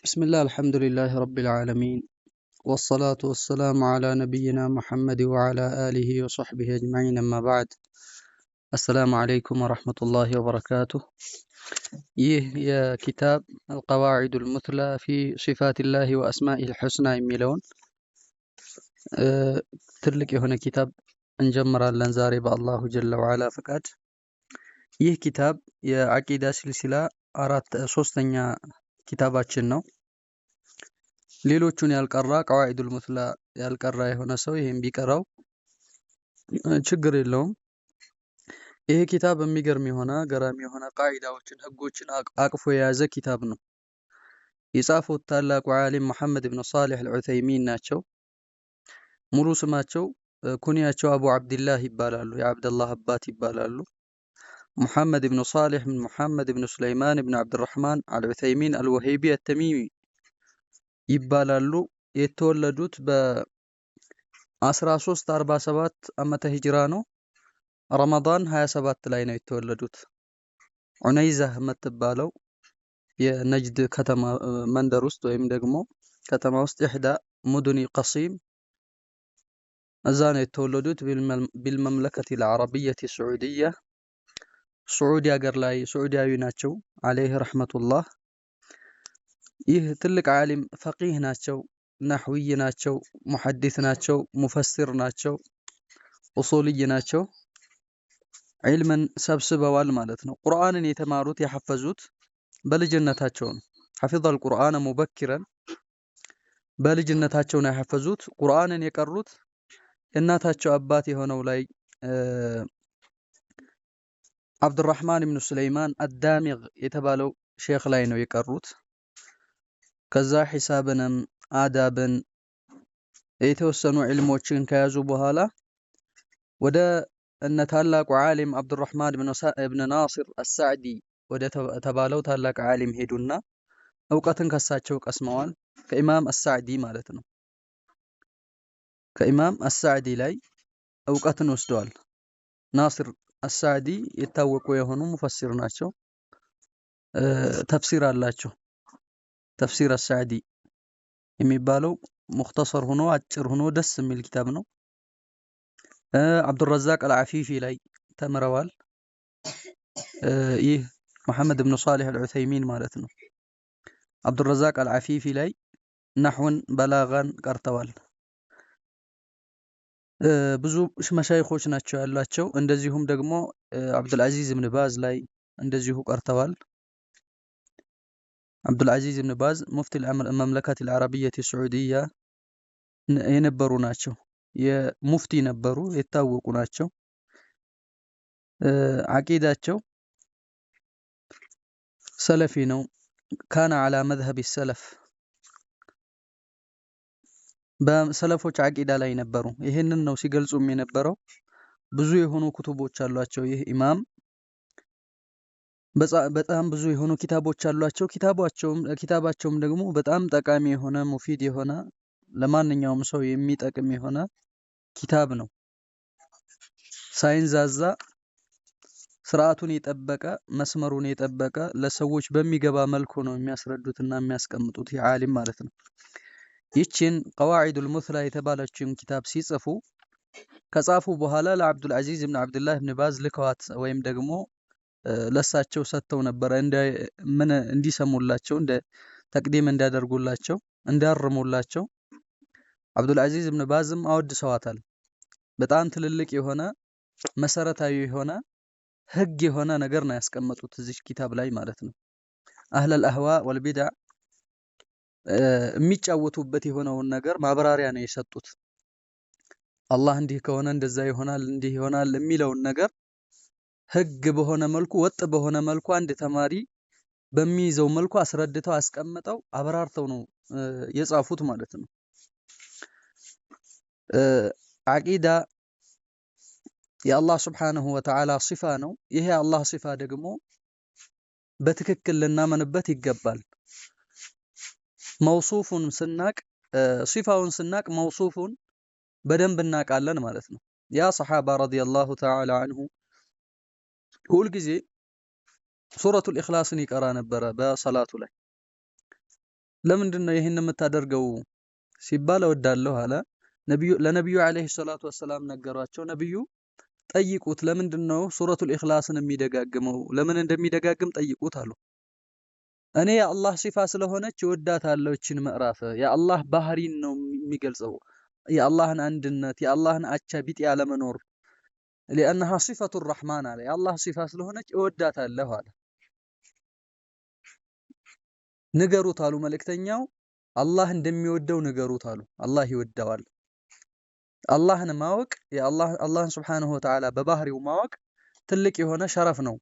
بسم الله الحمد لله رب العالمين والصلاة والسلام على نبينا محمد وعلى آله وصحبه أجمعين أما بعد السلام عليكم ورحمة الله وبركاته يا كتاب القواعد المثلى في صفات الله وأسمائه الحسنى يميلون تلك هنا كتاب انجمر اللنزاري بالله جل وعلا فقد كتاب يا عقيدة سلسلة أرات سوستنيا كتاباتችን ነው ሌሎቹን ያልቀራ ቀዋዒዱል ሙስላ ያልቀራ የሆነ ሰው ይሄን ቢቀራው ችግር የለውም። ይሄ ኪታብ የሚገርም የሆነ ገራሚ የሆነ ቃዒዳዎችን ህጎችን አቅፎ የያዘ ኪታብ ነው። የጻፉት ታላቁ ዓሊም መሐመድ ኢብኑ ሷሊህ አልዑሰይሚን ናቸው። ሙሉ ስማቸው ኩንያቸው አቡ አብድላህ ይባላሉ። የአብደላህ አባት ይባላሉ። ሙሐመድ ኢብኑ ሷሊህ ኢብኑ ሙሐመድ ኢብኑ ሱለይማን ኢብኑ አብዱራህማን አልዑሰይሚን አልወሂቢ አተሚሚ ይባላሉ። የተወለዱት በ1347 ዓመተ ሂጅራ ነው። ረመዳን 27 ላይ ነው የተወለዱት። ዑነይዛህ የምትባለው የነጅድ ከተማ መንደር ውስጥ ወይም ደግሞ ከተማ ውስጥ ኢህዳ ሙዱኒ ቀሲም እዛ ነው የተወለዱት። ቢልመምለከቲ አልዓረቢየቲ ሱዑዲያ ሱዑዲ ሀገር ላይ ሱዑዲያዊ ናቸው። አለይህ ረህመቱላህ። ይህ ትልቅ ዓሊም ፈቂህ ናቸው፣ ነህዊይ ናቸው፣ ሙሐዲስ ናቸው፣ ሙፈሲር ናቸው፣ ኡሱልይ ናቸው። ዒልምን ሰብስበዋል ማለት ነው። ቁርአንን የተማሩት የሐፈዙት በልጅነታቸው ነው። ሐፊዘል ቁርአን ሙበኪረን በልጅነታቸው ነው የሐፈዙት። ቁርአንን የቀሩት የእናታቸው አባት የሆነው ላይ አብዱራህማን ኢብኑ ሱለይማን አዳሚግ የተባለው ሼክ ላይ ነው የቀሩት። ከዛ ሒሳብንም አዳብን የተወሰኑ ዒልሞችን ከያዙ በኋላ ወደ እነ ታላቁ ዓሊም አብዱራህማን ኢብኑ ናሲር አሳዕዲ ወደ ተባለው ታላቅ ዓሊም ሄዱና እውቀትን ከሳቸው ቀስመዋል። ከኢማም አሳዕዲ ማለት ነው። ከኢማም አሳዕዲ ላይ እውቀትን ወስደዋል። ናሲር አሳዕዲ የታወቁ የሆኑ ሙፈሲር ናቸው። ተፍሲር አላቸው። ተፍሲር አሳዕዲ የሚባለው ሙኽተሰር ሆኖ አጭር ሆኖ ደስ የሚል ኪታብ ነው። አብዱረዛቅ አልዓፊፊ ላይ ተምረዋል። ይህ መሐመድ ኢብኑ ሷሊህ አልዑሰይሚን ማለት ነው። አብዱረዛቅ አልዓፊፊ ላይ ነህውን በላጋን ቀርተዋል። ብዙ መሻይኾች ናቸው ያላቸው። እንደዚሁም ደግሞ አብዱልዓዚዝ ኢብኑ ባዝ ላይ እንደዚሁ ቀርተዋል። አብዱልዓዚዝ ኢብኑ ባዝ ሙፍቲ መምለከት አልዓረቢየቲ ሱዑዲያ የነበሩ ናቸው። የሙፍቲ ነበሩ፣ የታወቁ ናቸው። ዓቂዳቸው ሰለፊ ነው። ካነ ዐላ መዝሀብ ሰለፍ በሰለፎች ዓቂዳ ላይ ነበሩ። ይሄንን ነው ሲገልጹም የነበረው። ብዙ የሆኑ ኩቱቦች አሏቸው። ይህ ኢማም በጣም ብዙ የሆኑ ኪታቦች አሏቸው። ኪታባቸውም ደግሞ በጣም ጠቃሚ የሆነ ሙፊድ የሆነ ለማንኛውም ሰው የሚጠቅም የሆነ ኪታብ ነው። ሳይንዛዛ ስርዓቱን የጠበቀ መስመሩን የጠበቀ ለሰዎች በሚገባ መልኩ ነው የሚያስረዱትና የሚያስቀምጡት የዓሊም ማለት ነው። ይችን ቀዋዒዱል ሙስላ የተባለችውን ኪታብ ሲጽፉ ከጻፉ በኋላ ለአብዱልዓዚዝ ኢብኑ አብዱላህ ኢብኑ ባዝ ልከዋት ወይም ደግሞ ለሳቸው ሰጥተው ነበር ምን እንዲሰሙላቸው እንደ ተቅዲም እንዲያደርጉላቸው እንዲያርሙላቸው። አብዱልዓዚዝ ኢብኑ ባዝም አወድሰዋታል። በጣም ትልልቅ የሆነ መሰረታዊ የሆነ ህግ የሆነ ነገር ነው ያስቀመጡት እዚህ ኪታብ ላይ ማለት ነው። አህለል አህዋ ወልቢድዕ የሚጫወቱበት የሆነውን ነገር ማብራሪያ ነው የሰጡት። አላህ እንዲህ ከሆነ እንደዛ ይሆናል፣ እንዲህ ይሆናል የሚለውን ነገር ህግ በሆነ መልኩ ወጥ በሆነ መልኩ አንድ ተማሪ በሚይዘው መልኩ አስረድተው አስቀምጠው አብራርተው ነው የጻፉት ማለት ነው። ዓቂዳ የአላህ ስብሓነሁ ወተዓላ ሲፋ ነው። ይሄ የአላህ ሲፋ ደግሞ በትክክል ልናመንበት ይገባል። መውሱፉን ስናቅ ሲፋውን ስናቅ መውሱፉን በደንብ እናውቃለን ማለት ነው። ያ ሰሓባ ረዲየላሁ ተዓላ አንሁ ሁል ጊዜ ሱረቱል ኢኽላስን ይቀራ ነበረ በሰላቱ ላይ። ለምንድነው ይሄን የምታደርገው ሲባል እወዳለሁ አለ። ለነብዩ አለይሂ ሰላቱ ወሰላም ነገሯቸው። ነብዩ ጠይቁት ለምንድነው ሱረቱል ኢኽላስን የሚደጋግመው? ለምን እንደሚደጋግም ጠይቁት አሉ። እኔ የአላህ ሲፋ ስለሆነች እወዳታለሁ እችን ምዕራፍ የአላህ ባህሪን ነው የሚገልጸው የአላህን አንድነት የአላህን አቻ ቢጤ ያለመኖር لأنها صفة الرحمن አለ የአላህ ሲፋ ስለሆነች እወዳታለሁ አለ። ንገሩት አሉ መልእክተኛው አላህ እንደሚወደው ንገሩት አሉ። አላህ ይወደዋል። አላህን ማወቅ አላህን ሱብሓነሁ ወተዓላ በባህሪው ማወቅ ትልቅ የሆነ ሸረፍ ነው፣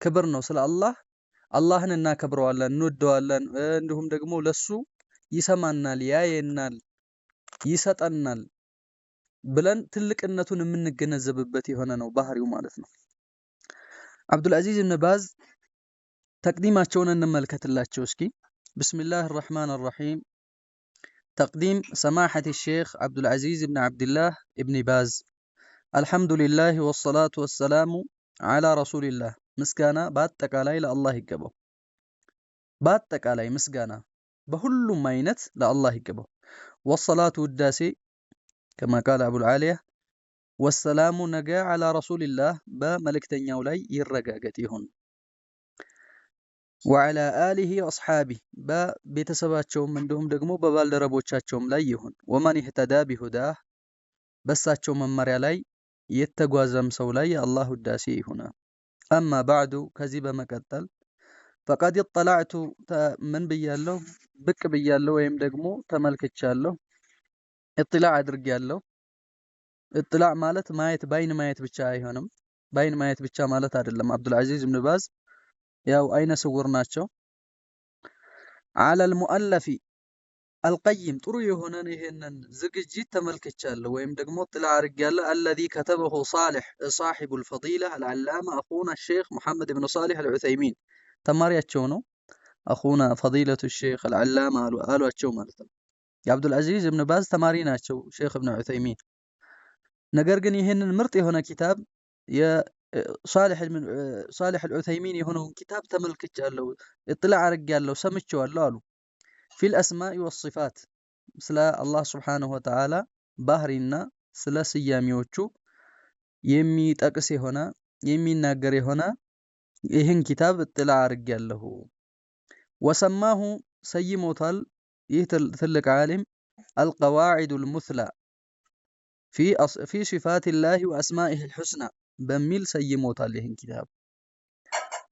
ክብር ነው። ስለ አላህን እናከብረዋለን፣ እንወደዋለን። እንዲሁም ደግሞ ለሱ ይሰማናል፣ ያየናል፣ ይሰጠናል ብለን ትልቅነቱን የምንገነዘብበት የሆነ ነው ባህሪው ማለት ነው። አብዱልአዚዝ ኢብን ባዝ ተቅዲማቸውን እንመልከትላቸው እስኪ። ቢስሚላህ አርረሕማን አርረሒም ተቅዲም ሰማሐት ሼኽ አብዱልአዚዝ ኢብን ዓብድላህ ኢብን ባዝ አልሐምዱሊላህ ወሰላቱ ወሰላሙ ዓላ ረሱሊላህ። ምስጋና በአጠቃላይ ለአላህ ይገባው። በአጠቃላይ ምስጋና በሁሉም አይነት ለአላህ ይገባው። ወሰላቱ ውዳሴ ከማ ቃለ አቡል ዓሊያ ወሰላሙ ነገ ዓላ ረሱሊላህ በመልእክተኛው ላይ ይረጋገጥ ይሁን። ወዓላ አሊሂ ወአስሓቢህ በቤተሰባቸውም እንዲሁም ደግሞ በባልደረቦቻቸውም ላይ ይሁን። ወመን ኢህተዳ ቢሁዳህ በሳቸው መመሪያ ላይ የተጓዘም ሰው ላይ የአላህ ውዳሴ ይሁን። አማ ባዕዱ ከዚህ በመቀጠል ፈቀድ ኢጠላዕቱ ምን ብያለሁ? ብቅ ብያለሁ ወይም ደግሞ ተመልክቻለሁ፣ ኢጥላዕ አድርጌያለሁ። ኢጥላዕ ማለት ማየት በአይን ማየት ብቻ አይሆንም። በአይን ማየት ብቻ ማለት አይደለም። አብዱልአዚዝ ኢብን ባዝ ያው አይነ ስውር ናቸው። አለል ሙአለፊ አልቀይም ጥሩ የሆነን ይሄንን ዝግጅት ተመልክቻለሁ ወይም ደግሞ ኢጥላዕ አድርጌያለሁ። አለዚ ከተበሁ ሳሊሕ ሳሒቡል ፈዲላ አልዓላማ አኹና ሼኽ ሙሐመድ ብን ሳሊሕ አልዑሰይሚን ተማሪያቸው ነው። አኹና ፈዲለቱ ሼኽ አልዓላማ አሏቸው ማለት ነው። የአብዱልአዚዝ ኢብን ባዝ ተማሪ ናቸው ሼኽ ኢብን ዑሰይሚን። ነገር ግን ይህንን ምርጥ የሆነ ኪታብ የሳሊሕ አልዑሰይሚን የሆነውን ኪታብ ተመልክቻለሁ፣ ኢጥላዕ አድርጌያለሁ፣ ሰምቼዋለሁ አሉ። ፊል አስማኢ ወሲፋት ስለ አላህ ሱብሓነሁ ወተዓላ ባህሪና ስለ ስያሜዎቹ የሚጠቅስ የሆነ የሚናገር የሆነ ይህን ኪታብ ኢጥላዕ አድርጌያለሁ። ወሰማሁ ሰይሞታል ይህ ትልቅ ዓሊም አልቀዋዒዱል ሙስላ ፊ ሲፋቲላሂ ወአስማኢሂል ሑስና በሚል ሰይሞታል። ይህን ኪታብ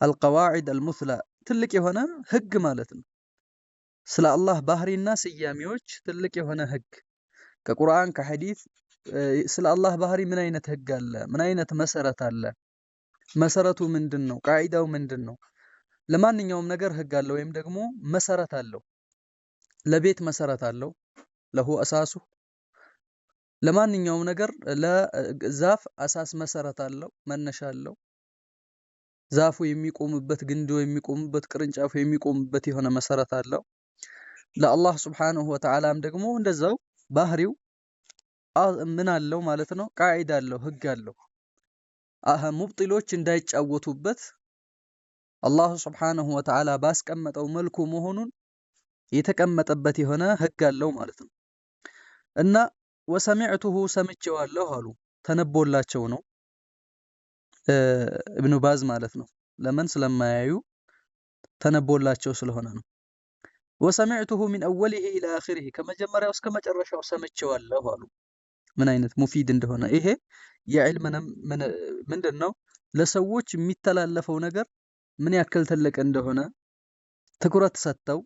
አልቀዋዒድ አልሙስላ ትልቅ የሆነ ህግ ማለት ነው። ስለ አላህ ባህሪና ስያሜዎች ትልቅ የሆነ ህግ ከቁርአን ከሐዲስ ስለ አላህ ባህሪ ምን አይነት ህግ አለ? ምን አይነት መሰረት አለ? መሰረቱ ምንድን ነው? ቃዒዳው ምንድን ነው? ለማንኛውም ነገር ህግ አለው ወይም ደግሞ መሰረት አለው። ለቤት መሰረት አለው፣ ለሁ አሳሱ። ለማንኛውም ነገር ለዛፍ አሳስ መሰረት አለው፣ መነሻ አለው። ዛፉ የሚቆምበት ግንዱ የሚቆምበት ቅርንጫፉ የሚቆምበት የሆነ መሰረት አለው። ለአላህ ሱብሓነሁ ወተዓላም ደግሞ እንደዛው ባህሪው ምን አለው ማለት ነው? ቃዒዳ አለው፣ ህግ አለው። ሙብጢሎች እንዳይጫወቱበት አላህ ሱብሓነሁ ወተዓላ ባስቀመጠው መልኩ መሆኑን የተቀመጠበት የሆነ ህግ አለው ማለት ነው። እና ወሰሚዕቱሁ ሰምቼዋለሁ አሉ። ተነቦላቸው ነው ኢብኑ ባዝ ማለት ነው። ለምን ስለማያዩ ተነቦላቸው ስለሆነ ነው። ወሰሚዕቱሁ ሚን አወሊሂ ኢላ አኺሪሂ ከመጀመሪያው እስከ መጨረሻው ሰምቼዋለሁ አሉ። ምን አይነት ሙፊድ እንደሆነ ይሄ የዕልም ምንድነው ለሰዎች የሚተላለፈው ነገር ምን ያክል ትልቅ እንደሆነ ትኩረት ሰጥተው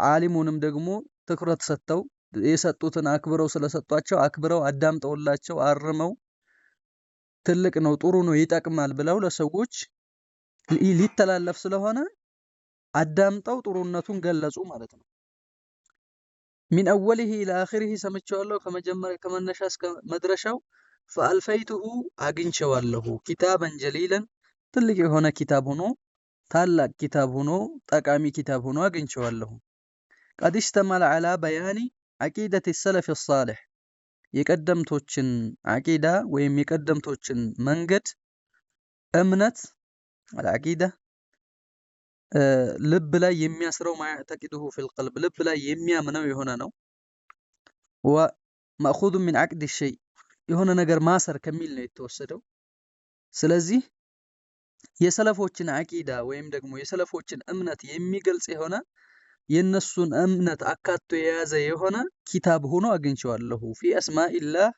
ዓሊሙንም ደግሞ ትኩረት ሰጥተው የሰጡትን አክብረው ስለሰጧቸው አክብረው አዳምጠውላቸው አርመው ትልቅ ነው ጥሩ ነው ይጠቅማል ብለው ለሰዎች ሊተላለፍ ስለሆነ አዳምጠው ጥሩነቱን ገለጹ ማለት ነው። ሚን አወሊሂ ኢላ አኺሪሂ ሰምቼዋለሁ ከመጀመሪያ ከመነሻ እስከ መድረሻው ፈአልፈይቱሁ አግኝቼዋለሁ ኪታበን ጀሊለን ትልቅ የሆነ ኪታብ ሆኖ ታላቅ ኪታብ ሆኖ ጠቃሚ ኪታብ ሆኖ አግኝቼዋለሁ። ቀድ ኢሽተመለ ዐላ በያኒ ዐቂደቲ ሰለፊ ሷሊሕ የቀደምቶችን ዐቂዳ ወይም የቀደምቶችን መንገድ እምነት አልዐቂዳ ልብ ላይ የሚያስረው ማዕተቂዱሁ ፊል ቀልብ ልብ ላይ የሚያምነው የሆነ ነው። ወመእኹዙ ሚን ዐቅድ ሸይ የሆነ ነገር ማሰር ከሚል ነው የተወሰደው። ስለዚህ የሰለፎችን አቂዳ ወይም ደግሞ የሰለፎችን እምነት የሚገልጽ የሆነ የነሱን እምነት አካቶ የያዘ የሆነ ኪታብ ሆኖ አግኝቼዋለሁ። ፊ አስማኢላህ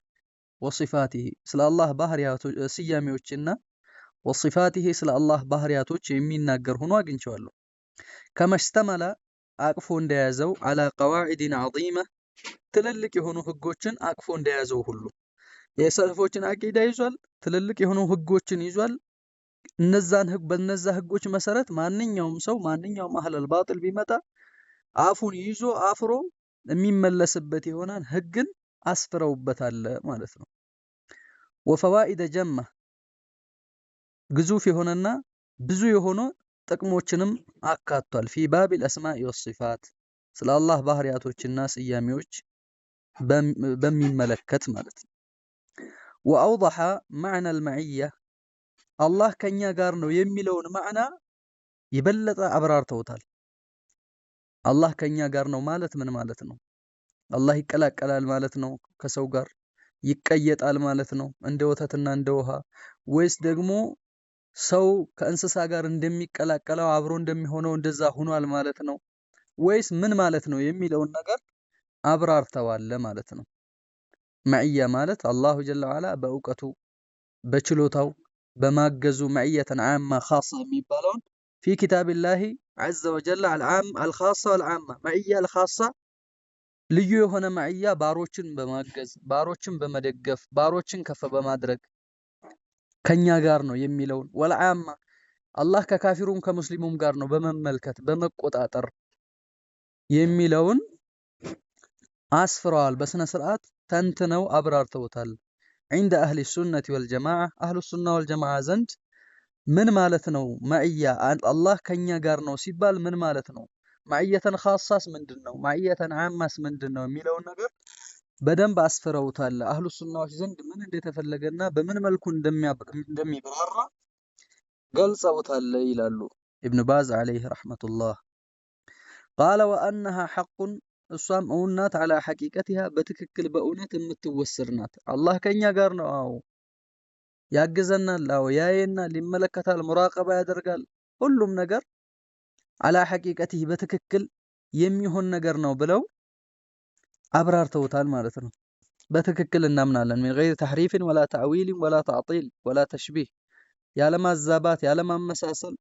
ወሲፋቲሂ ስለ አላህ ባህሪያቶች ስያሜዎችና ወሲፋቲሂ ስለ አላህ ባህሪያቶች የሚናገር ሆኖ አግኝቼዋለሁ። ከመሽተመለ አቅፎ እንደያዘው አላ ቀዋዒድን ዐዚመ ትልልቅ የሆኑ ህጎችን አቅፎ እንደያዘው ሁሉ የሰለፎችን አቂዳ ይዟል፣ ትልልቅ የሆኑ ህጎችን ይዟል። በነዛ ህጎች መሰረት ማንኛውም ሰው ማንኛውም አህለል ባጢል ቢመጣ አፉን ይዞ አፍሮ የሚመለስበት የሆነን ህግን አስፍረውበታል ማለት ነው። ወፈዋኢደ ጀማ ግዙፍ የሆነና ብዙ የሆኑ ጥቅሞችንም አካቷል። ፊ ባቢል አስማኢ ወሲፋት ስለ አላህ ባህሪያቶችና ስያሜዎች በሚመለከት ማለት ነው። ወአውضሐ መዕነ አልመዕያ አላህ ከኛ ጋር ነው የሚለውን ማዕና የበለጠ አብራርተውታል። አላህ ከኛ ጋር ነው ማለት ምን ማለት ነው? አላህ ይቀላቀላል ማለት ነው? ከሰው ጋር ይቀየጣል ማለት ነው? እንደ ወተትና እንደ ውሃ ወይስ ደግሞ ሰው ከእንስሳ ጋር እንደሚቀላቀለው አብሮ እንደሚሆነው እንደዛ ሆኗል ማለት ነው? ወይስ ምን ማለት ነው የሚለውን ነገር አብራርተዋል ማለት ነው። መዕያ ማለት አላሁ ጀለ ወዐላ በእውቀቱ በችሎታው በማገዙ መዕየተን ዓማ ኻሳ የሚባለውን ፊ ኪታቢላሂ ዐዘ ወጀለ አልዓም አልኻሳ ወልዓማ መዕያ አልኻሳ ልዩ የሆነ መዕያ ባሮችን በማገዝ ባሮችን በመደገፍ ባሮችን ከፍ በማድረግ ከኛ ጋር ነው የሚለውን ወልዓማ አላህ ከካፊሩም ከሙስሊሙም ጋር ነው በመመልከት በመቆጣጠር የሚለውን አስፍረዋል። በስነ ስርዓት ተንትነው አብራርተውታል። ዒንደ አህሊ ሱነቲ ወልጀማዓ አህሉ ሱና ወልጀማዓ ዘንድ ምን ማለት ነው መዕያ አላህ ከኛ ጋር ነው ሲባል ምን ማለት ነው? መዕየተን ኻሳስ ምንድን ነው? መዕየተን ዓማስ ምንድን ነው የሚለውን ነገር በደንብ አስፍረውታል። አህሉ ሱናዎች ዘንድ ምን እንደተፈለገና በምን መልኩ እንደሚብራራ ገልጸውታል ይላሉ ኢብኑ ባዝ ዐለይሂ ረሕመቱላህ። ቃለ ወአነሃ ሐቁን እሷም እውን ናት ዐላ ሐቂቀቲሃ በትክክል በእውነት የምትወሰድ ናት። አላህ ከኛ ጋር ነው፣ አዎ ያግዘናል፣ አዎ ያየናል፣ ይመለከታል፣ ሙራቀባ ያደርጋል። ሁሉም ነገር ዐላ ሐቂቀቲህ በትክክል የሚሆን ነገር ነው ብለው አብራርተውታል ማለት ነው። በትክክል እናምናለን። ሚን ገይሪ ተሕሪፍን ወላ ተዕዊልን ወላ ተዕጢል ወላ ተሽቢህ ያለማዛባት ያለማመሳሰል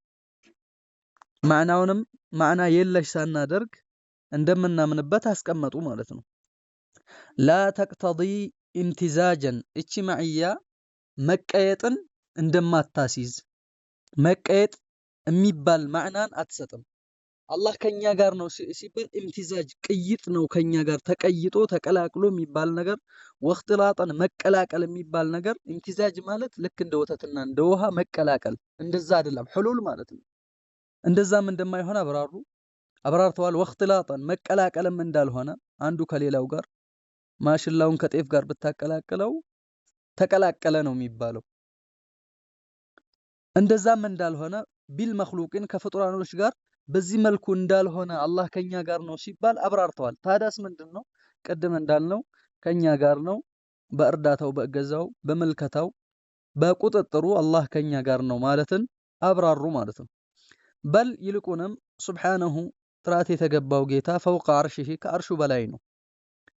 ማዕናውንም ማዕና የለሽ ሳናደርግ እንደምናምንበት አስቀመጡ ማለት ነው። ላ ተቅተዲ ኢምቲዛጀን እቺ መዕያ መቀየጥን እንደማታሲዝ መቀየጥ የሚባል ማዕናን አትሰጥም። አላህ ከኛ ጋር ነው ሲባል ኢምቲዛጅ ቅይጥ ነው ከኛ ጋር ተቀይጦ ተቀላቅሎ የሚባል ነገር ወኽትላጠን መቀላቀል የሚባል ነገር ኢምቲዛጅ ማለት ልክ እንደ ወተትና እንደ ውሃ መቀላቀል እንደዛ አይደለም። ሁሉል ማለት ነው። እንደዛም እንደማይሆን አብራርተዋል። ወኽትላጠን መቀላቀልም እንዳልሆነ አንዱ ከሌላው ጋር ማሽላውን ከጤፍ ጋር ብታቀላቅለው ተቀላቀለ ነው የሚባለው። እንደዛም እንዳልሆነ ቢል መኽሉቅን ከፍጡራኖች ጋር በዚህ መልኩ እንዳልሆነ አላህ ከኛ ጋር ነው ሲባል አብራርተዋል። ታዲያስ ምንድን ነው? ቅድም እንዳልነው ከኛ ጋር ነው በእርዳታው በእገዛው በመልከታው በቁጥጥሩ አላህ ከኛ ጋር ነው ማለትን አብራሩ ማለት ነው። በል ይልቁንም ሱብሓነሁ ጥራት የተገባው ጌታ ፈውቀ አርሺሂ ከአርሹ በላይ ነው።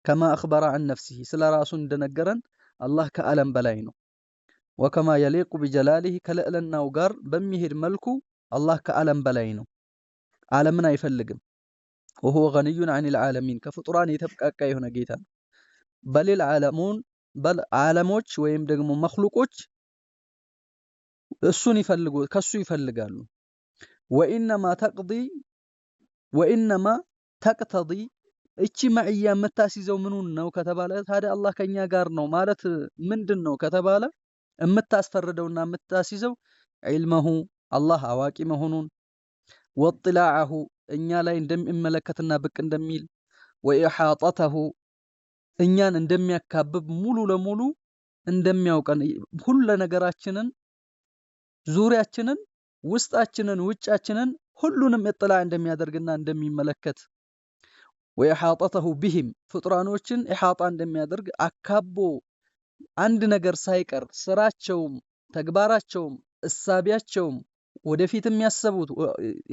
ከማ አኽበረ ዐን ነፍሲሂ ስለ ራሱ እንደነገረን አላህ ከዓለም በላይ ነው። ወከማ የሊቁ ቢጀላሊሂ ከልዕልናው ጋር በሚሄድ መልኩ አላህ ከዓለም በላይ ነው። ዓለምን አይፈልግም። ወሁወ ገኒዩን ዐኒል ዓለሚን ከፍጡራን የተብቃቃ የሆነ ጌታ ነው። በሊል ዓለሙን በል ዓለሞች ወይም ደግሞ መኽሉቆች እሱን ከሱ ይፈልጋሉ። ወኢነማ ተቅተዲ እቺ መዕያ የምታስይዘው ምኑን ነው ከተባለ ታዲያ አላህ ከኛ ጋር ነው ማለት ምንድን ነው ከተባለ የምታስፈርደውና የምታስይዘው ዒልመሁ አላህ አዋቂ መሆኑን ወጥላዐሁ እኛ ላይ እንደሚመለከትና ብቅ እንደሚል ወኢሓጠተሁ እኛን እንደሚያካብብ ሙሉ ለሙሉ እንደሚያውቀን ሁሉ ነገራችንን ዙሪያችንን ውስጣችንን ውጫችንን ሁሉንም ኢጥላዕ እንደሚያደርግና እንደሚመለከት ወኢሓጠተሁ ቢሂም ፍጡራኖችን ኢሓጣ እንደሚያደርግ አካቦ አንድ ነገር ሳይቀር ስራቸውም ተግባራቸውም እሳቢያቸውም ወደፊት የሚያሰቡት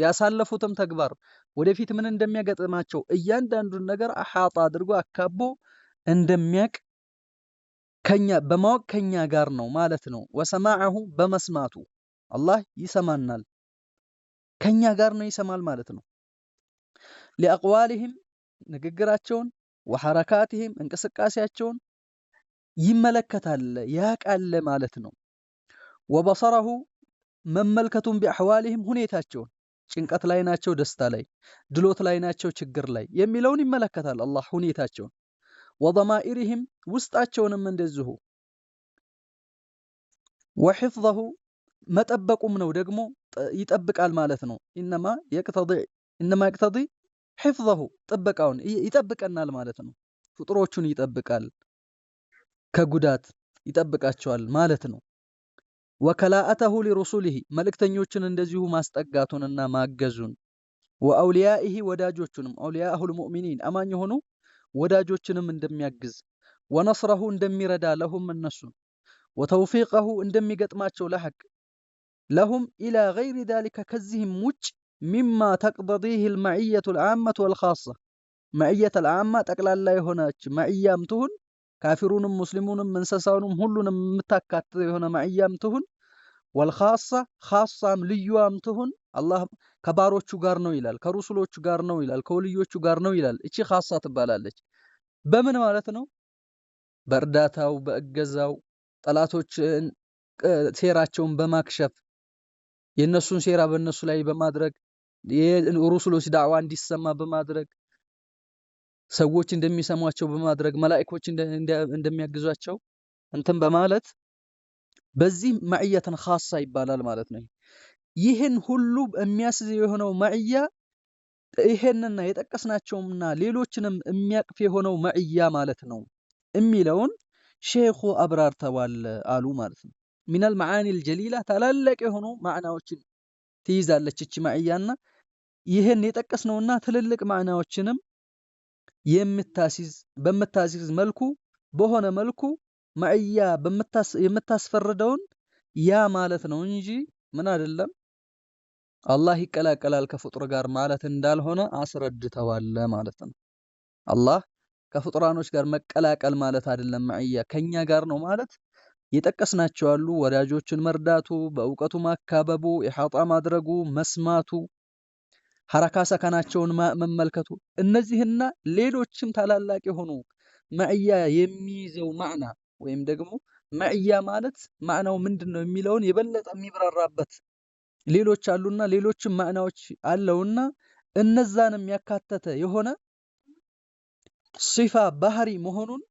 ያሳለፉትም ተግባር ወደፊት ምን እንደሚያገጥማቸው እያንዳንዱን ነገር አሓጣ አድርጎ አካቦ እንደሚያቅ ከኛ በማወቅ ከኛ ጋር ነው ማለት ነው። ወሰማዐሁ በመስማቱ አላህ ይሰማናል ከኛ ጋር ነው ይሰማል ማለት ነው። ሊአቅዋሊሂም ንግግራቸውን ወሐረካቲሂም እንቅስቃሴያቸውን ይመለከታል ያቃል ማለት ነው። ወበሰረሁ መመልከቱን ቢአሕዋሊሂም ሁኔታቸውን ጭንቀት ላይ ናቸው ደስታ ላይ፣ ድሎት ላይ ናቸው ችግር ላይ የሚለውን ይመለከታል አላህ ሁኔታቸውን። ወደማኢሪሂም ውስጣቸውንም እንደዚሁ ወሒፍዘሁ መጠበቁም ነው ደግሞ ይጠብቃል ማለት ነው። ኢነማ የቅተዲ ሒፍዘሁ ጥበቃውን ይጠብቀናል ማለት ነው። ፍጡሮቹን ይጠብቃል ከጉዳት ይጠብቃቸዋል ማለት ነው። ወከላአተሁ ሊሩሱሊሂ መልእክተኞችን እንደዚሁ ማስጠጋቱንና ማገዙን ወአውሊያኢሂ ወዳጆቹንም አውሊያአሁል ሙእሚኒን አማኝ የሆኑ ወዳጆችንም እንደሚያግዝ ወነስረሁ እንደሚረዳ ለሁም እነሱን ወተውፊቀሁ እንደሚገጥማቸው ለሐቅ ለሁም ኢላ ገይሪ ዛሊከ ከዚህም ውጭ ሚማ ተቅተዲህ ልመዕየቱ ልዓመቱ ወልኻሳ መዕየት ልዓማ ጠቅላላ የሆነች መዕያም ትሁን ካፊሩንም ሙስሊሙንም እንስሳውንም ሁሉንም የምታካትት የሆነ መዕያም ትሁን ወልኻሳ ኻሳም ልዩዋም ትሁን አላህ ከባሮቹ ጋር ነው ይላል፣ ከሩሱሎቹ ጋር ነው ይላል፣ ከወልዮቹ ጋር ነው ይላል። እቺ ኻሳ ትባላለች። በምን ማለት ነው? በእርዳታው በእገዛው ጠላቶች ሴራቸውን በማክሸፍ የነሱን ሴራ በእነሱ ላይ በማድረግ የሩሱሎች ዳዕዋ እንዲሰማ በማድረግ ሰዎች እንደሚሰሟቸው በማድረግ መላእክቶች እንደሚያግዟቸው እንትን በማለት በዚህ መዕየተን ኻሳ ይባላል ማለት ነው። ይህን ሁሉ የሚያስዝ የሆነው መዕያ ይሄንና የጠቀስናቸውና ሌሎችንም የሚያቅፍ የሆነው መዕያ ማለት ነው የሚለውን ሼኹ አብራርተዋል አሉ ማለት ነው። ሚነል መዓኒል ጀሊላ ታላላቅ የሆኑ ማዕናዎችን ትይዛለች እቺ መዕያና ይህን የጠቀስነውና ትልልቅ ማዕናዎችንም በምታስይዝ መልኩ በሆነ መልኩ መዕያ የምታስፈርደውን ያ ማለት ነው እንጂ ምን አይደለም አላህ ይቀላቀላል ከፍጡር ጋር ማለት እንዳልሆነ አስረድተዋል ማለት ነው። አላህ ከፍጡራኖች ጋር መቀላቀል ማለት አይደለም። መዕያ ከኛ ጋር ነው ማለት የጠቀስናቸው አሉ። ወዳጆችን መርዳቱ፣ በእውቀቱ ማካበቡ፣ ኢሓጣ ማድረጉ፣ መስማቱ፣ ሐረካ ሰከናቸውን መመልከቱ እነዚህና ሌሎችም ታላላቅ የሆኑ መዕያ የሚይዘው ማዕና ወይም ደግሞ መዕያ ማለት ማዕናው ምንድነው የሚለውን የበለጠ የሚብራራበት ሌሎች አሉና ሌሎችም ማዕናዎች አለውና እነዛንም ያካተተ የሆነ ሲፋ ባህሪ መሆኑን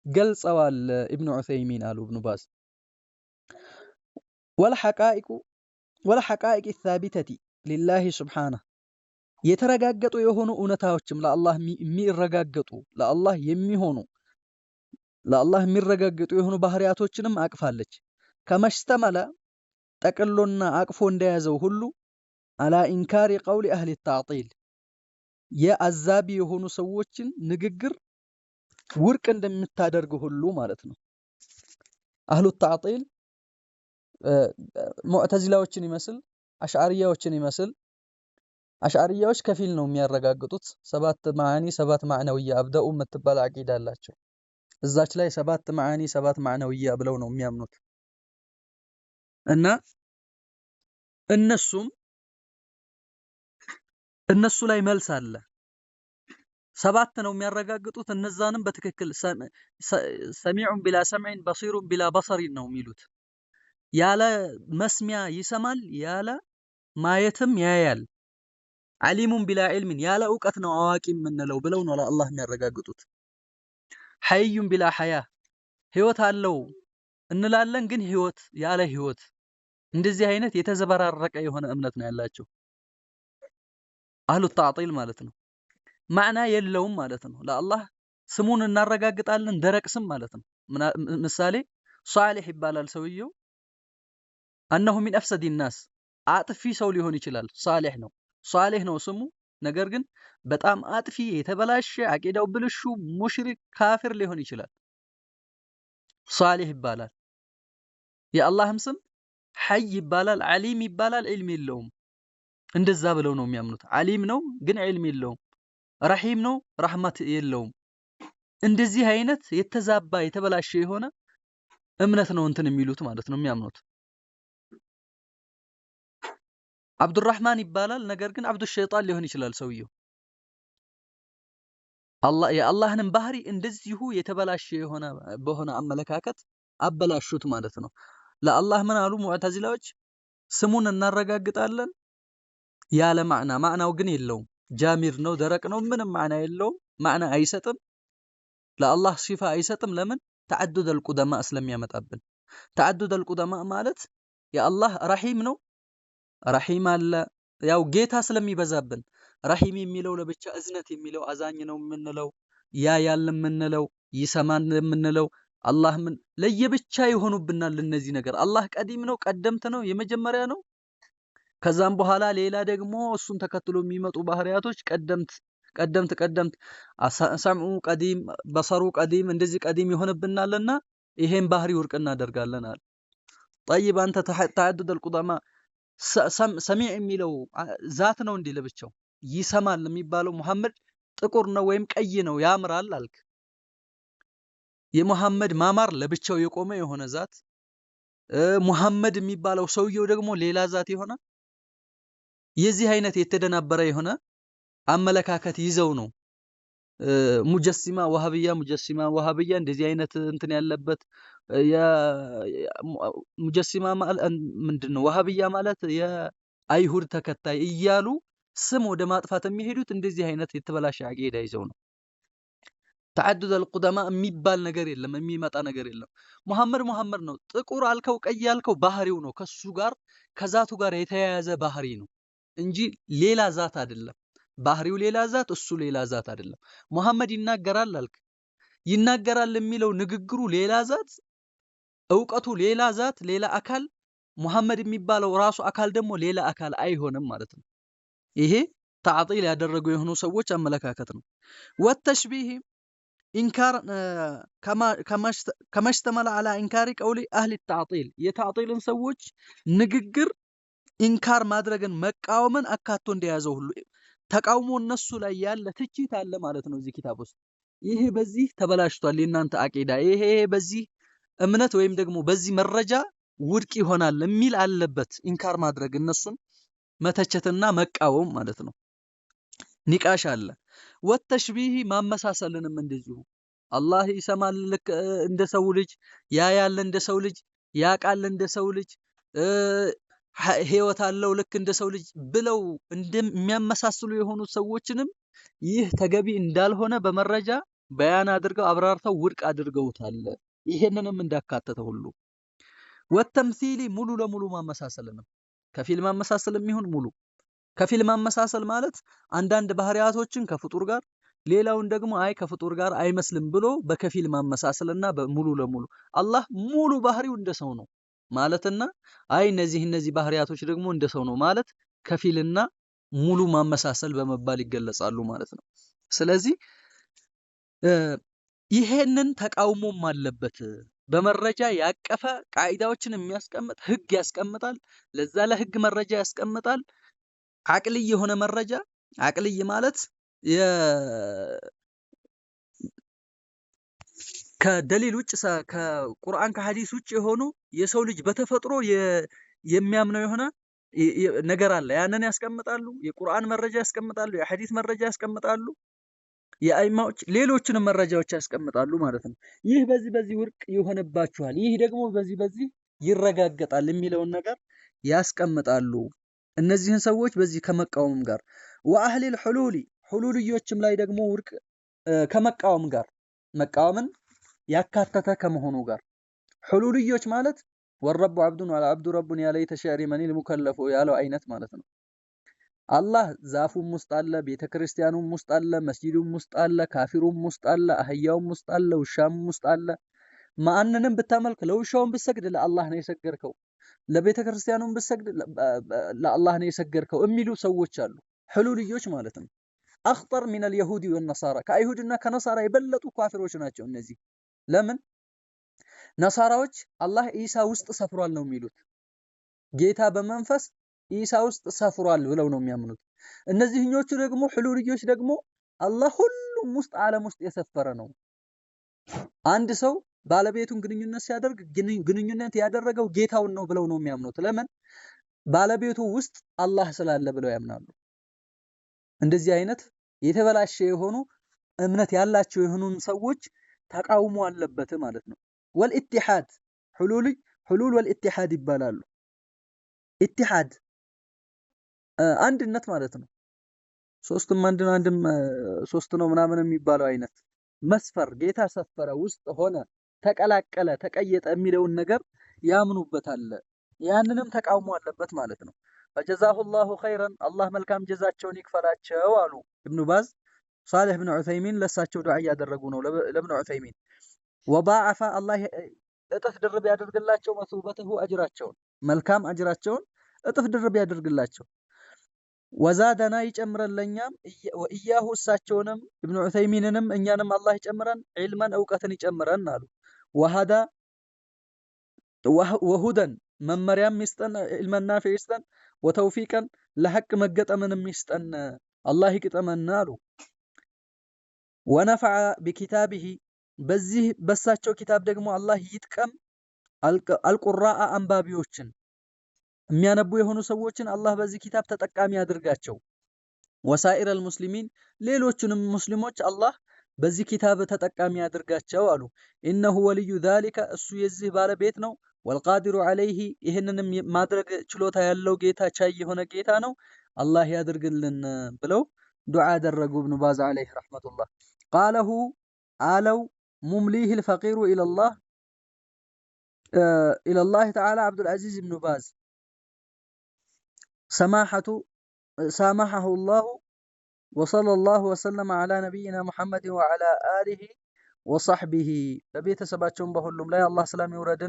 ገልጸዋል ኢብኑ ዑሰይሚን አሉ ኢብኑ ባዝ። ወልሐቃኢቅ ሳቢተቲ ሊላሂ ሱብሓነሁ የተረጋገጡ የሆኑ እውነታዎችም ለአላህ የሚረጋገጡ ለአላህ የሚረጋገጡ የሆኑ ባህሪያቶችንም አቅፋለች። ከመሽተመለ ጠቅሎና አቅፎ እንደያዘው ሁሉ አላ ኢንካሪ ቀውሊ አህሊ ተዕጢል የአዛቢ የሆኑ ሰዎችን ንግግር ውርቅ እንደምታደርግ ሁሉ ማለት ነው። አህሉ ተዕጢል ሙዕተዚላዎችን ይመስል አሽዓሪያዎችን ይመስል አሽዓሪያዎች ከፊል ነው የሚያረጋግጡት። 7 መዓኒ 7 ማዕነውያ አብደኡ የምትባል አቂዳ አላቸው። እዛች ላይ 7 መዓኒ 7 ማዕነውያ ብለው ነው የሚያምኑት እና እነሱ ላይ መልስ አለ። 7 ነው የሚያረጋግጡት። እነዛንም በትክክል ሰሚዑን ቢላ ሰምዕን በሲሩን ቢላ በሰሪን ነው የሚሉት። ያለ መስሚያ ይሰማል፣ ያለ ማየትም ያያል። ዓሊሙን ቢላ ዒልምን ያለ እውቀት ነው አዋቂ የምንለው ብለው ነው ለአላህ የሚያረጋግጡት። ሐዩን ቢላ ሐያ ህይወት አለው እንላለን፣ ግን ህይወት ያለ ህይወት። እንደዚህ አይነት የተዘበራረቀ የሆነ እምነት ነው ያላቸው አህሉ ተዕጢል ማለት ነው። ማዕና የለውም ማለት ነው። ለአላህ ስሙን እናረጋግጣለን፣ ደረቅ ስም ማለት ነው። ምሳሌ ሷሊህ ይባላል ሰውየው። አነሁ ሚን አፍሰዲ ናስ አጥፊ ሰው ሊሆን ይችላል፣ ሷሊህ ነው። ሷሊህ ነው ስሙ። ነገር ግን በጣም አጥፊ የተበላሸ አቂዳው ብልሹ ሙሽሪክ ካፊር ሊሆን ይችላል። ሷሊህ ይባላል። የአላህም ስም ሐይ ይባላል፣ ዓሊም ይባላል፣ ዒልም የለውም። እንደዛ ብለው ነው የሚያምኑት። ዓሊም ነው ግን ዒልም የለውም። ረሂም ነው ረህመት የለውም። እንደዚህ አይነት የተዛባ የተበላሸ የሆነ እምነት ነው እንትን የሚሉት ማለት ነው የሚያምኑት። አብዱራህማን ይባላል። ነገር ግን አብዱ ሸይጣን ሊሆን ይችላል ሰውየው። የአላህንም ባህሪ እንደዚሁ የተበላሸ የሆነ በሆነ አመለካከት አበላሹት ማለት ነው። ለአላህ ምን አሉ ሙዕተዚላዎች? ስሙን እናረጋግጣለን ያለ ማዕና፣ ማዕናው ግን የለውም። ጃሚድ ነው፣ ደረቅ ነው፣ ምንም ማዕና የለውም። ማዕና አይሰጥም። ለአላህ ሲፋ አይሰጥም። ለምን? ተዓዱድ አልቁደማ ስለሚያመጣብን። ተዓዱድ አልቁደማ ማለት የአላህ ረሂም ነው፣ ረሂም አለ፣ ያው ጌታ ስለሚበዛብን ረሂም የሚለው ለብቻ፣ እዝነት የሚለው አዛኝ ነው የምንለው፣ ያ ያለ የምንለው፣ ይሰማን የምንለው አላህ ምን ለየብቻ ይሆኑብናል። እነዚህ ነገር አላህ ቀዲም ነው፣ ቀደምት ነው፣ የመጀመሪያ ነው። ከዛም በኋላ ሌላ ደግሞ እሱን ተከትሎ የሚመጡ ባህሪያቶች ቀደምት ሰምዑ ቀዲም፣ በሰሩ ቀዲም፣ እንደዚህ ቀዲም ይሆንብናልና ይሄን ባህሪ ውድቅ እናደርጋለን አለ። ጠይብ አንተ ተዓዱድ አልቁደማ ሰሚዕ የሚለው ዛት ነው እንዴ ለብቻው? ይሰማል የሚባለው ሙሐመድ ጥቁር ነው ወይም ቀይ ነው ያምራል አልክ። የሙሐመድ ማማር ለብቻው የቆመ የሆነ ዛት፣ ሙሐመድ የሚባለው ሰውየው ደግሞ ሌላ ዛት የሆነ የዚህ አይነት የተደናበረ የሆነ አመለካከት ይዘው ነው ሙጀሲማ ወሃብያ እንደዚህ አይነት እንትን ያለበት ሙጀሲማ ምንድነው? ወሃብያ ማለት የአይሁድ ተከታይ እያሉ ስም ወደ ማጥፋት የሚሄዱት እንደዚህ አይነት የተበላሸ አቂዳ ይዘው ነው። ተዓዱድ አልቁደማ የሚባል ነገር የለም፣ የሚመጣ ነገር የለም። ሙሐመድ ነው። ጥቁር አልከው ቀይ አልከው ባህሪው ነው፣ ከሱ ጋር ከዛቱ ጋር የተያያዘ ባህሪ ነው እንጂ ሌላ ዛት አይደለም። ባህሪው ሌላ ዛት፣ እሱ ሌላ ዛት አይደለም። ሙሐመድ ይናገራል አልክ፣ ይናገራል የሚለው ንግግሩ ሌላ ዛት፣ እውቀቱ ሌላ ዛት፣ ሌላ አካል። ሙሐመድ የሚባለው ራሱ አካል ደግሞ ሌላ አካል አይሆንም ማለት ነው። ይሄ ተዕጢል ያደረጉ የሆኑ ሰዎች አመለካከት ነው። ወተሽቢህ ኢንካር ከመሽተመለ አላ ኢንካሪ ቀውሊ አህሊ ተዕጢል፣ የተዕጢልን ሰዎች ንግግር ኢንካር ማድረግን መቃወምን አካቶ እንደያዘው ሁሉ ተቃውሞ እነሱ ላይ ያለ ትችት አለ ማለት ነው እዚህ ኪታብ ውስጥ። ይሄ በዚህ ተበላሽቷል የእናንተ አቂዳ፣ ይሄ በዚህ እምነት ወይም ደግሞ በዚህ መረጃ ውድቅ ይሆናል የሚል አለበት። ኢንካር ማድረግ እነሱን መተቸትና መቃወም ማለት ነው። ኒቃሽ አለ። ወተሽቢህ ማመሳሰልንም እንደዚሁ አላህ ይሰማል ልክ እንደ ሰው ልጅ፣ ያያል እንደ ሰው ልጅ፣ ያቃል እንደ ሰው ልጅ፣ ህይወት አለው ልክ እንደ ሰው ልጅ ብለው እንደሚያመሳስሉ የሆኑ ሰዎችንም ይህ ተገቢ እንዳልሆነ በመረጃ በያን አድርገው አብራርተው ውድቅ አድርገውታል። ይሄንንም እንዳካተተ ሁሉ ወተምሲሊ ሙሉ ለሙሉ ማመሳሰልንም ከፊል ማመሳሰል የሚሆን ሙሉ ከፊል ማመሳሰል ማለት አንዳንድ ባህሪያቶችን ከፍጡር ጋር ሌላውን ደግሞ አይ ከፍጡር ጋር አይመስልም ብሎ በከፊል ማመሳሰልና በሙሉ ለሙሉ አላህ ሙሉ ባህሪው እንደ ሰው ነው ማለትና አይ እነዚህ ባህሪያቶች ደግሞ እንደ ሰው ነው ማለት ከፊልና ሙሉ ማመሳሰል በመባል ይገለጻሉ ማለት ነው። ስለዚህ ይሄንን ተቃውሞም አለበት። በመረጃ ያቀፈ ቃዒዳዎችን የሚያስቀምጥ ህግ ያስቀምጣል። ለዛ ለህግ መረጃ ያስቀምጣል። አቅልይ የሆነ መረጃ፣ አቅልይ ማለት ከደሊል ውጭ ከቁርአን ከሐዲስ ውጭ የሆኑ የሰው ልጅ በተፈጥሮ የሚያምነው የሆነ ነገር አለ። ያንን ያስቀምጣሉ። የቁርአን መረጃ ያስቀምጣሉ፣ የሐዲስ መረጃ ያስቀምጣሉ፣ የአይማዎች ሌሎችንም መረጃዎች ያስቀምጣሉ ማለት ነው። ይህ በዚህ ውድቅ ይሆንባችኋል፣ ይህ ደግሞ በዚህ ይረጋገጣል የሚለውን ነገር ያስቀምጣሉ። እነዚህን ሰዎች በዚህ ከመቃወም ጋር ወአህሊል ሁሉልዮችም ላይ ደግሞ ውድቅ ከመቃወም ጋር መቃወምን ያካተተ ከመሆኑ ጋር ሁሉልዮች ማለት ወረቡ አብዱን ወላ አብዱ ረቡን ያ ለይተ ሸዕሪ መኒል ሙከለፉ ያለው አይነት ማለት ነው። አላህ ዛፉም ውስጥ አለ፣ ቤተክርስቲያኑም ውስጥ አለ፣ መስጂዱም ውስጥ አለ፣ ካፊሩም ውስጥ አለ፣ አህያውም ውስጥ አለ፣ ውሻም ውስጥ አለ። ማንንም ብታመልክ ለውሻውም ብትሰግድ ለአላህ ነው የሰገድከው፣ ለቤተክርስቲያኑም ብትሰግድ ለአላህ ነው የሰገድከው የሚሉ ሰዎች አሉ። ሕሉልዮች ማለት ነው። አኽጠር ሚነል የሁዲ ወነሳራ ከአይሁድና ከነሳራ የበለጡ ካፊሮች ናቸው እነዚህ። ለምን? ነሳራዎች አላህ ኢሳ ውስጥ ሰፍሯል ነው የሚሉት። ጌታ በመንፈስ ኢሳ ውስጥ ሰፍሯል ብለው ነው የሚያምኑት። እነዚህኞቹ ደግሞ ሕሉልዮች ደግሞ አላህ ሁሉም ውስጥ ዓለም ውስጥ የሰፈረ ነው። አንድ ሰው ባለቤቱን ግንኙነት ሲያደርግ ግንኙነት ያደረገው ጌታውን ነው ብለው ነው የሚያምኑት። ለምን? ባለቤቱ ውስጥ አላህ ስላለ ብለው ያምናሉ። እንደዚህ አይነት የተበላሸ የሆኑ እምነት ያላቸው የሆኑን ሰዎች ተቃውሞ አለበት ማለት ነው። ወልኢትሓድ ሕሉል ወልኢትሓድ ይባላሉ። ኢትሓድ አንድነት ማለት ነው። ሶስትም አንድ ነው አንድም ሶስት ነው ምናምን የሚባለው አይነት መስፈር ጌታ ሰፈረ ውስጥ ሆነ ተቀላቀለ ተቀየጠ የሚለውን ነገር ያምኑበታል። ያንንም ተቃውሞ አለበት ማለት ነው። ፈጀዛሁ ላሁ ኸይረን አላህ መልካም ጀዛቸውን ይክፈላቸው አሉ ኢብኑ ባዝ። ሷሊህ ብን ዑሰይሚን ለሳቸው ዱዓ እያደረጉ ነው ለብን ዑሰይሚን። ወባዓፈ አላህ እጥፍ ድርብ ያደርግላቸው መሱበተሁ አጅራቸውን መልካም አጅራቸውን እጥፍ ድርብ ያደርግላቸው። ወዛደና ይጨምረን ለኛም ወኢያሁ እሳቸውንም ኢብኑ ዑሰይሚንንም እኛንም አላህ ይጨምረን ዒልመን እውቀትን ይጨምረን አሉ። ወሃዳ ወሁደን መመሪያም ይስጠን ዒልመን ናፊዕ ይስጠን። ወተውፊቀን ለሐቅ መገጠምንም ይስጠን አላህ ይቅጠመን አሉ። ወነፈዐ ቢኪታቢሂ በዚህ በሳቸው ኪታብ ደግሞ አላህ ይጥቀም አልቁራአ አንባቢዎችን የሚያነቡ የሆኑ ሰዎችን አላህ በዚህ ኪታብ ተጠቃሚ ያድርጋቸው። ወሳኢረል ሙስሊሚን ሌሎቹንም ሙስሊሞች አላህ በዚህ ኪታብ ተጠቃሚ ያድርጋቸው አሉ። ኢነሁ ወልዩ ዛሊከ እሱ የዚህ ባለቤት ነው። ወልቃዲሩ ዐለይሂ ይህንንም ማድረግ ችሎታ ያለው ጌታ ቻይ የሆነ ጌታ ነው። አላህ ያድርግልን ብለው ዱዓ አደረጉ ኢብኑ ባዝ ዐለይሂ ረሕመቱላህ። ቃለሁ አለው ሙምሊሂል ፈቂሩ ኢለላህ ተዓላ አብዱል ዐዚዝ ኢብኑ ባዝ سامحه الله وصلى الله وسلم على نبينا محمد وعلى آله وصحبه. ለቤተሰባቸውም በሁሉም ላይ አላህ ሰላም ይውረድን